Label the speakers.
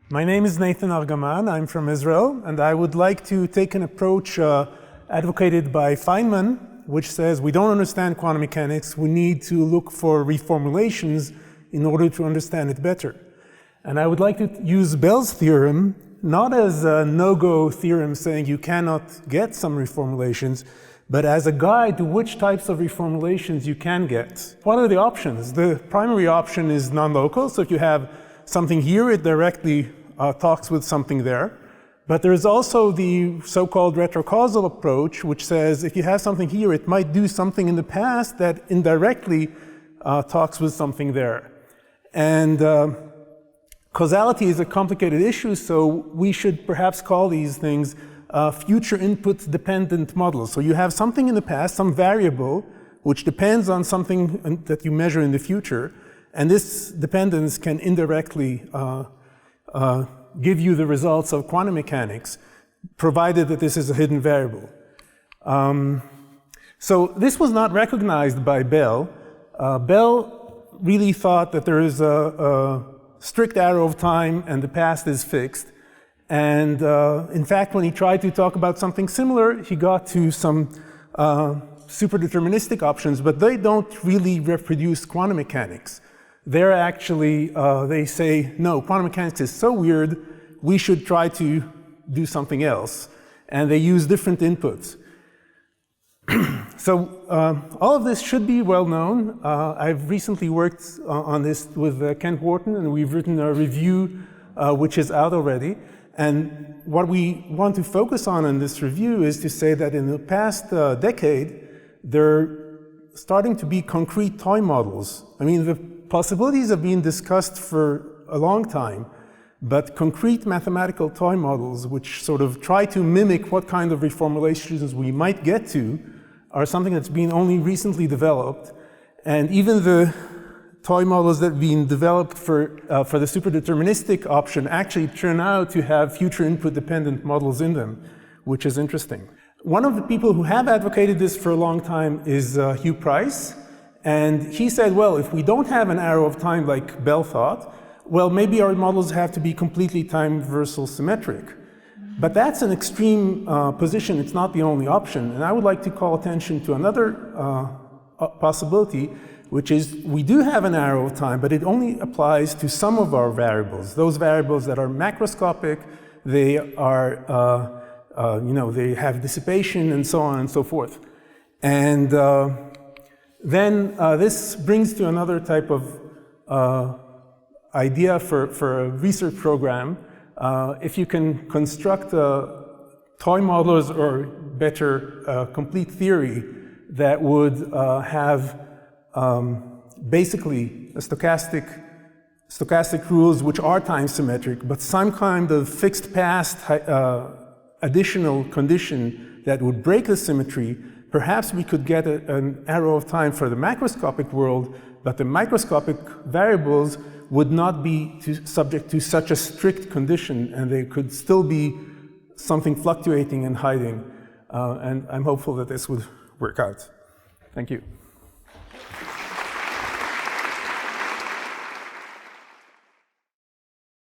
Speaker 1: My name is Nathan Argaman. I'm from Israel, and I would like to take an approach advocated by Feynman, which says we don't understand quantum mechanics. We need to look for reformulations in order to understand it better. And I would like to use Bell's theorem not as a no-go theorem saying you cannot get some reformulations, but as a guide to which types of reformulations you can get. What are the options? The primary option is non-local, so if you have something here, it directly talks with something there. But there is also the so-called retrocausal approach, which says if you have something here, it might do something in the past that indirectly talks with something there. And causality is a complicated issue, so we should perhaps call these things future input dependent models. So you have something in the past, some variable, which depends on something that you measure in the future, and this dependence can indirectly give you the results of quantum mechanics, provided that this is a hidden variable. So this was not recognized by Bell. Bell really thought that there is a strict arrow of time and the past is fixed. And in fact, when he tried to talk about something similar, he got to some superdeterministic options, but they don't really reproduce quantum mechanics. They're actually, they say, no, quantum mechanics is so weird, we should try to do something else. And they use different inputs. So all of this should be well known. I've recently worked on this with Ken Wharton, and we've written a review which is out already. And what we want to focus on in this review is to say that in the past decade, there are starting to be concrete toy models. I mean, the possibilities have been discussed for a long time, but concrete mathematical toy models which sort of try to mimic what kind of reformulations we might get to are something that's been only recently developed. And even the toy models that have been developed for the superdeterministic option actually turn out to have future input dependent models in them, which is interesting. One of the people who have advocated this for a long time is Hugh Price. And he said, well, if we don't have an arrow of time like Bell thought, well, maybe our models have to be completely time reversal symmetric. But that's an extreme position. It's not the only option. And I would like to call attention to another possibility, which is we do have an arrow of time, but it only applies to some of our variables. Those variables that are macroscopic, they are, they have dissipation and so on and so forth. And then this brings to another type of idea for a research program. If you can construct toy models or better complete theory that would have basically a stochastic rules which are time symmetric, but some kind of fixed past additional condition that would break the symmetry, perhaps we could get an arrow of time for the macroscopic world, but the microscopic variables would not be subject to such a strict condition, and they could still be something fluctuating and hiding. And I'm hopeful that this would work out. Thank you.